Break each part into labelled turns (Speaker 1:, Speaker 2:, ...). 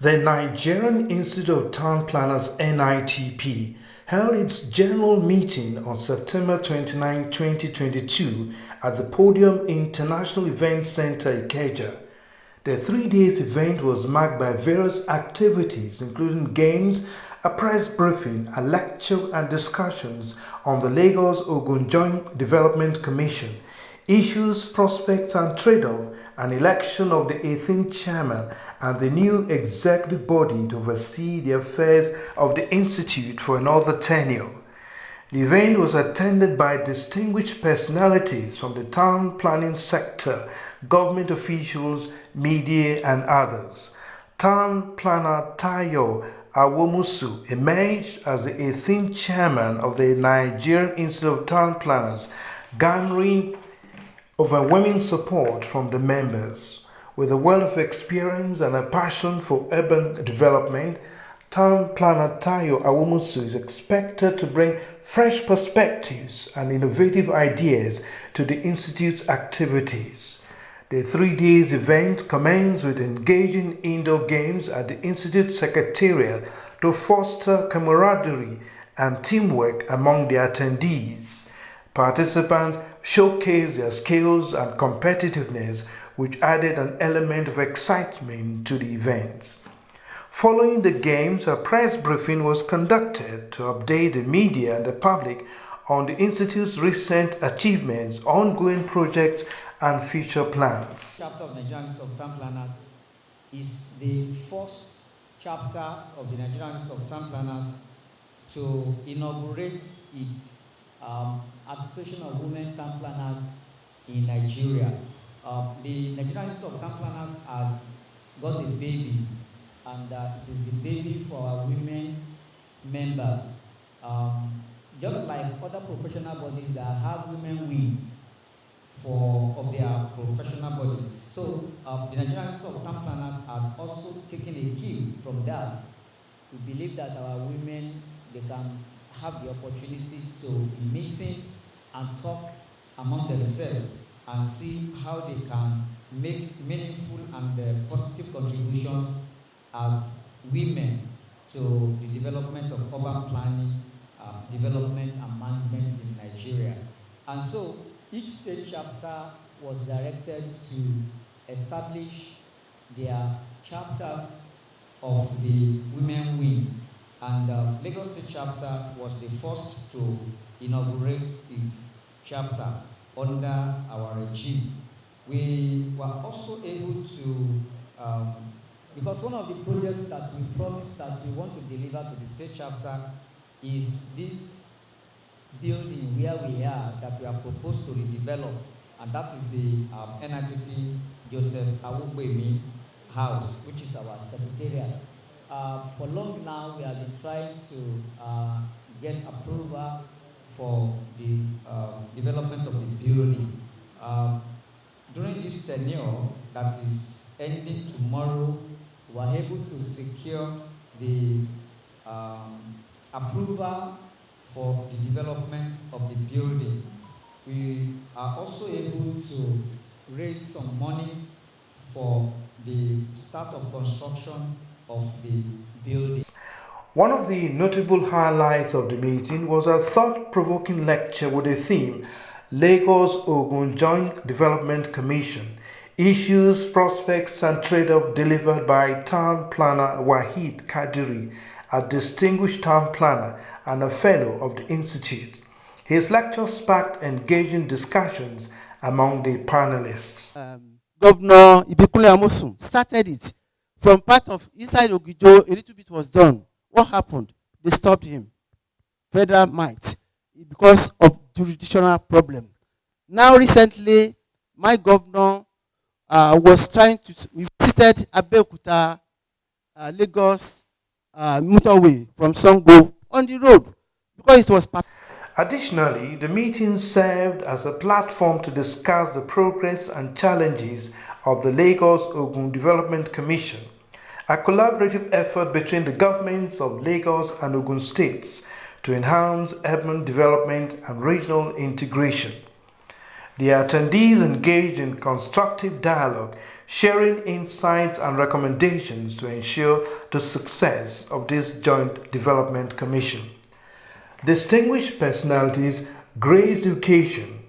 Speaker 1: The Nigerian Institute of Town Planners (NITP) held its general meeting on September 29, 2022 at the Podium International Event Center, Ikeja. The 3 days event was marked by various activities including games, a press briefing, a lecture and discussions on the Lagos-Ogun Joint Development Commission, issues, prospects and trade-off, an election of the 18th chairman and the new executive body to oversee the affairs of the institute for another tenure. The event was attended by distinguished personalities from the town planning sector, government officials, media and others. Town planner Taiwo Awomosu emerged as the 18th chairman of the Nigerian Institute of Town Planners, garnering overwhelming support from the members. With a wealth of experience and a passion for urban development, Town Planner Taiwo Awomosu is expected to bring fresh perspectives and innovative ideas to the Institute's activities. The 3 days event commenced with engaging indoor games at the Institute Secretariat to foster camaraderie and teamwork among the attendees. Participants showcased their skills and competitiveness, which added an element of excitement to the events. Following the games, a press briefing was conducted to update the media and the public on the Institute's recent achievements, ongoing projects, and future plans.
Speaker 2: Chapter of Nigerian Institute of Town Planners is the first chapter of the Nigerian Institute of Town Planners to inaugurate its Association of Women Town Planners in Nigeria. The Nigerian Institute of Town Planners has got a baby, and it is the baby for our women members. Just like other professional bodies that have women wing of their professional bodies. So the Nigerian Institute of Town Planners have also taken a cue from that. We believe that our women, they can have the opportunity to be meeting and talk among themselves and see how they can make meaningful and positive contributions as women to the development of urban planning, development and management in Nigeria. And so each state chapter was directed to establish their chapters of the women wing. And Lagos State chapter was the first to inaugurate its chapter under our regime. We were also able to, because one of the projects that we promised that we want to deliver to the state chapter is this building where we are that we are proposed to redevelop, and that is the NITP Joseph Awomosu house, which is our secretariat. For long now, we have been trying to get approval for the development of the building. During this tenure that is ending tomorrow, we are able to secure the approval for the development of the building. We are also able to raise some money for the start of construction of the building.
Speaker 1: One of the notable highlights of the meeting was a thought-provoking lecture with the theme Lagos-Ogun Joint Development Commission, Issues, Prospects and Trade-off, delivered by Town Planner Wahid Kadiri, a distinguished town planner and a fellow of the Institute. His lecture sparked engaging discussions among the panelists.
Speaker 3: Governor Ibikunle Amosun started it. From part of inside Ogijo, a little bit was done. What happened? They stopped him. Federal might, because of jurisdictional problem. Now recently, my governor was trying to, we visited Abeokuta, Lagos motorway from Sango on the road because it was.
Speaker 1: Additionally, the meeting served as a platform to discuss the progress and challenges of the Lagos-Ogun Development Commission, a collaborative effort between the governments of Lagos and Ogun states to enhance urban development and regional integration. The attendees engaged in constructive dialogue, sharing insights and recommendations to ensure the success of this Joint Development Commission. Distinguished personalities graced the occasion,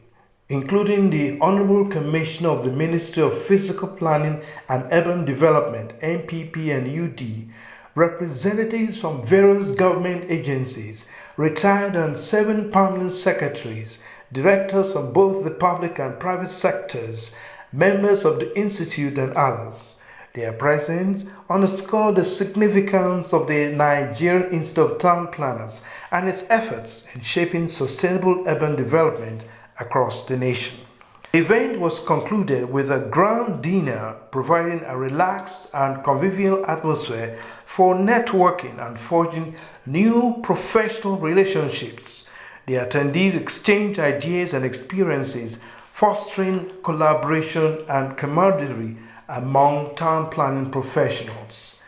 Speaker 1: including the Honorable Commissioner of the Ministry of Physical Planning and Urban Development (NPP and UD), representatives from various government agencies, retired and 7 permanent secretaries, directors from both the public and private sectors, members of the Institute and others. Their presence underscored the significance of the Nigerian Institute of Town Planners and its efforts in shaping sustainable urban development across the nation. The event was concluded with a grand dinner providing a relaxed and convivial atmosphere for networking and forging new professional relationships. The attendees exchanged ideas and experiences, fostering collaboration and camaraderie among town planning professionals.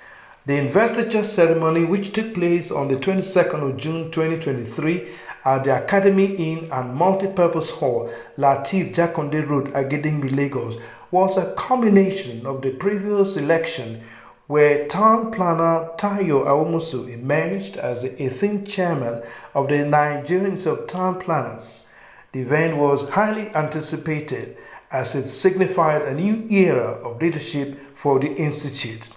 Speaker 1: The Investiture Ceremony, which took place on the 22nd of June 2023 at the Academy Inn and Multipurpose Hall, Lateef Jakonde Road, Agedingbi, Lagos, was a culmination of the previous election where town planner Taiwo Awomosu emerged as the 18th chairman of the Nigerian Institute of Town Planners. The event was highly anticipated as it signified a new era of leadership for the Institute.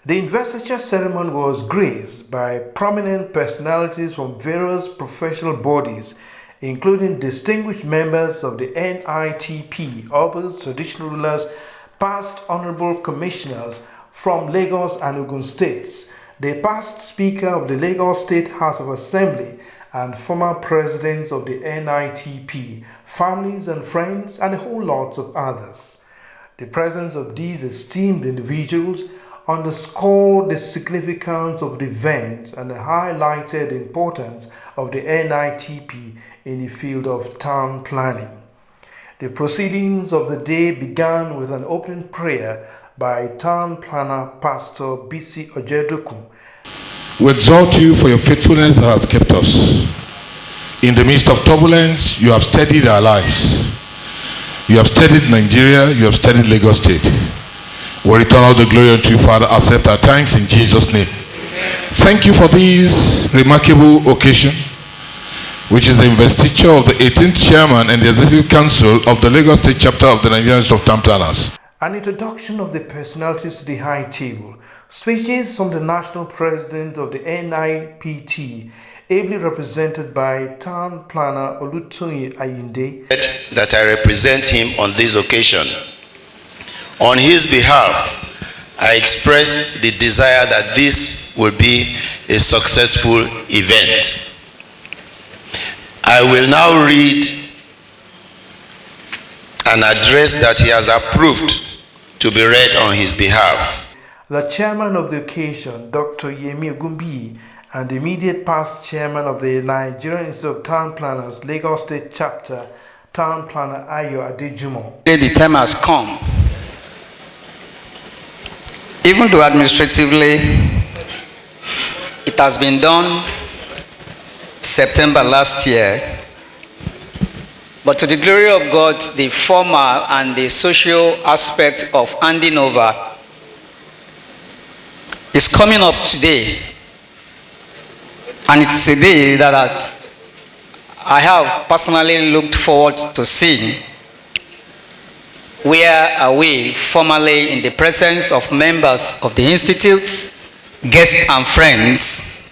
Speaker 1: The investiture ceremony was graced by prominent personalities from various professional bodies, including distinguished members of the NITP, Obas, traditional rulers, past honorable commissioners from Lagos and Ogun states, the past Speaker of the Lagos State House of Assembly, and former presidents of the NITP, families and friends, and a whole lot of others. The presence of these esteemed individuals underscored the significance of the event and highlighted the importance of the NITP in the field of town planning. The proceedings of the day began with an opening prayer by town planner Pastor B.C. Ojedokun.
Speaker 4: We exalt you for your faithfulness that has kept us. In the midst of turbulence, you have steadied our lives. You have steadied Nigeria, you have steadied Lagos State. We return all the glory unto you, Father. Accept our thanks in Jesus' name. Thank you for this remarkable occasion, which is the investiture of the 18th chairman and the executive council of the Lagos State chapter of the Nigerian Institute of Town Planners.
Speaker 1: An introduction of the personalities to the high table. Speeches from the national president of the NIPT, ably represented by town planner Olutoyin Ayinde.
Speaker 5: That I represent him on this occasion. On his behalf, I express the desire that this will be a successful event. I will now read an address that he has approved to be read on his behalf.
Speaker 1: The chairman of the occasion, Dr. Yemi Ogumbi, and the immediate past chairman of the Nigerian Institute of Town Planners, Lagos State Chapter, Town Planner Ayo Adejumo.
Speaker 2: The time has come. Even though administratively it has been done September last year, but to the glory of God, the formal and the social aspect of handing over is coming up today. And it's a day that I have personally looked forward to seeing, where are we formally in the presence of members of the institutes, guests and friends,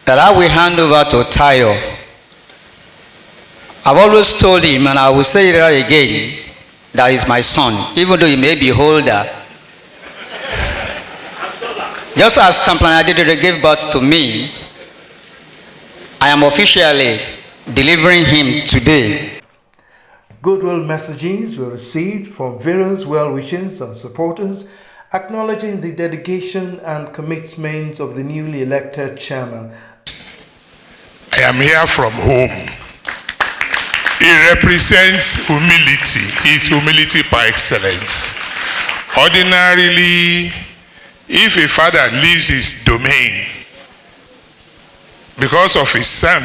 Speaker 2: that I will hand over to Taiwo. I've always told him, and I will say it again, that he's my son, even though he may be older. Just as Tamplan Adedire gave birth to me, I am officially delivering him today.
Speaker 1: Goodwill messages were received from various well-wishers and supporters, acknowledging the dedication and commitment of the newly elected chairman.
Speaker 4: I am here from home. He represents humility. He is humility par excellence. Ordinarily, if a father leaves his domain because of his son,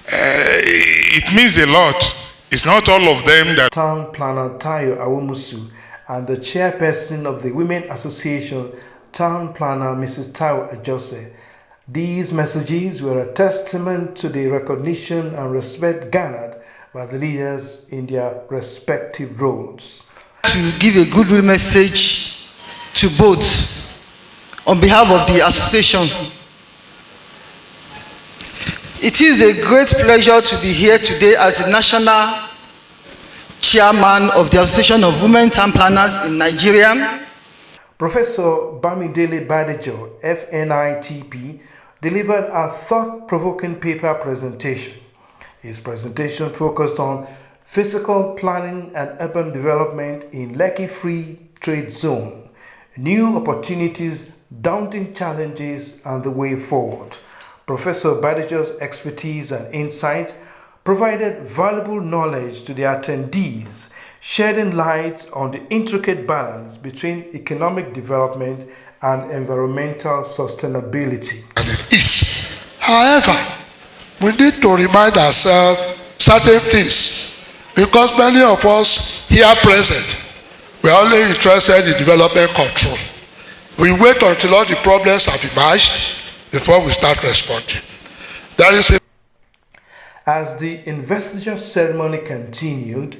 Speaker 4: it means a lot. It's not all of them that
Speaker 1: Town Planner Taiwo Awomosu and the chairperson of the Women Association, Town Planner Mrs. Taiwo Ajose. These messages were a testament to the recognition and respect garnered by the leaders in their respective roles.
Speaker 6: To give a goodwill message to both on behalf of the association. It is a great pleasure to be here today as the national chairman of the Association of Women Town Planners in Nigeria.
Speaker 1: Professor Bamidele Badejo, FNITP, delivered a thought-provoking paper presentation. His presentation focused on physical planning and urban development in Lekki Free Trade Zone, new opportunities, daunting challenges, and the way forward. Professor Badejo's expertise and insight provided valuable knowledge to the attendees, shedding light on the intricate balance between economic development and environmental sustainability.
Speaker 7: And it is. However, we need to remind ourselves certain things, because many of us here present, we are only interested in development control. We wait until all the problems have emerged before we start responding.
Speaker 1: As the Investiture Ceremony continued,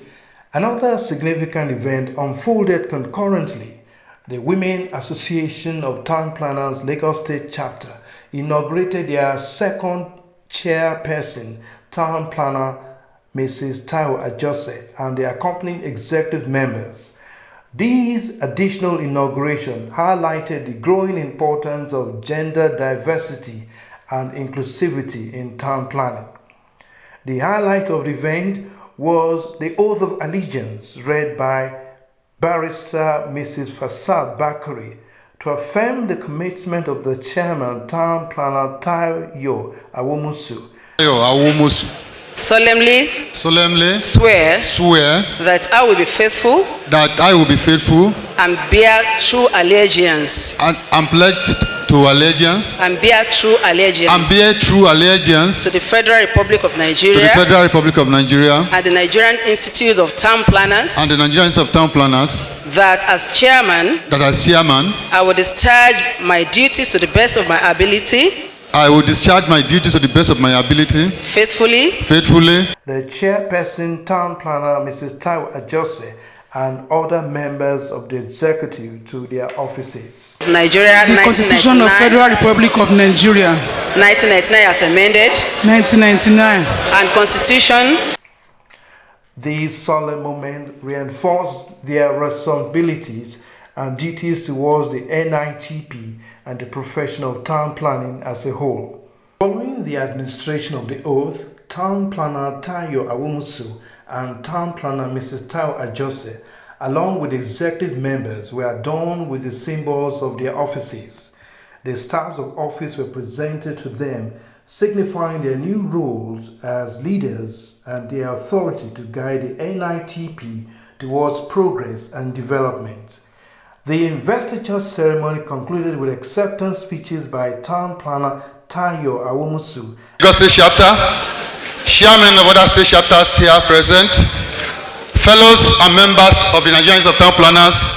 Speaker 1: another significant event unfolded concurrently. The Women Association of Town Planners Lagos State Chapter inaugurated their second chairperson, Town Planner Mrs. Taiwo Ajose, and the accompanying executive members. These additional inaugurations highlighted the growing importance of gender diversity and inclusivity in town planning. The highlight of the event was the Oath of Allegiance read by Barrister Mrs. Fasad Bakari to affirm the commitment of the chairman, Town Planner Taiwo Awomosu.
Speaker 8: Solemnly swear that I will be faithful and bear true allegiance
Speaker 9: and pledged to allegiance
Speaker 8: and bear true allegiance to the Federal Republic of Nigeria and the Nigerian Institute of Town Planners, that as chairman I will discharge my duties to the best of my ability. Faithfully.
Speaker 1: The chairperson, Town Planner Mrs. Taiwo Ajose, and other members of the executive to their offices.
Speaker 8: Nigeria,
Speaker 10: the Constitution of Federal Republic of Nigeria,
Speaker 8: 1999 as amended,
Speaker 10: 1999,
Speaker 8: and Constitution.
Speaker 1: These solemn moments reinforced their responsibilities and duties towards the NITP and the profession of town planning as a whole. Following the administration of the oath, Town Planner Taiwo Awomosu and Town Planner Mrs. Taiwo Ajose, along with executive members, were adorned with the symbols of their offices. The staffs of office were presented to them, signifying their new roles as leaders and their authority to guide the NITP towards progress and development. The investiture ceremony concluded with acceptance speeches by Town Planner Taiwo Awomosu,
Speaker 9: Lagos State Chapter, chairmen of other state chapters here present, fellows and members of the Nigerians of Town Planners,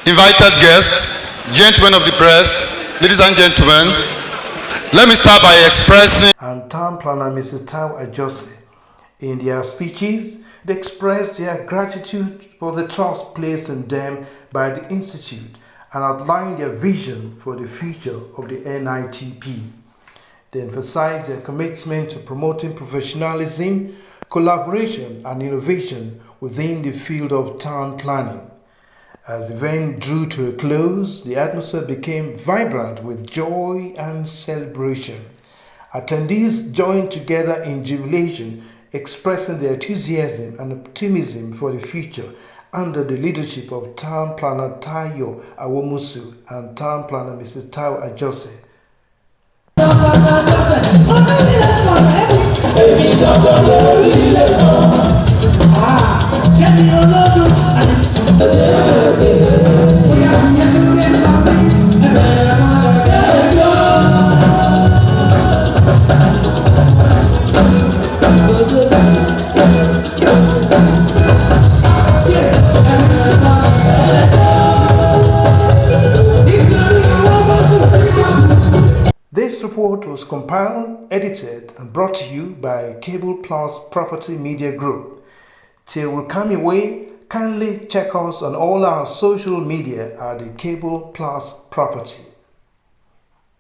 Speaker 9: invited guests, gentlemen of the press, ladies and gentlemen. Let me start by expressing
Speaker 1: and Town Planner Mrs. Taiwo Ajose. In their speeches, they expressed their gratitude for the trust placed in them by the Institute and outlined their vision for the future of the NITP. They emphasized their commitment to promoting professionalism, collaboration, and innovation within the field of town planning. As the event drew to a close, the atmosphere became vibrant with joy and celebration. Attendees joined together in jubilation, expressing their enthusiasm and optimism for the future under the leadership of Town Planner Taiwo Awomosu and Town Planner Mrs. Taiwo Ajose. This report was compiled, edited, and brought to you by Cable Plus Property Media Group. Till we come your way, kindly check us on all our social media at the Cable Plus Property.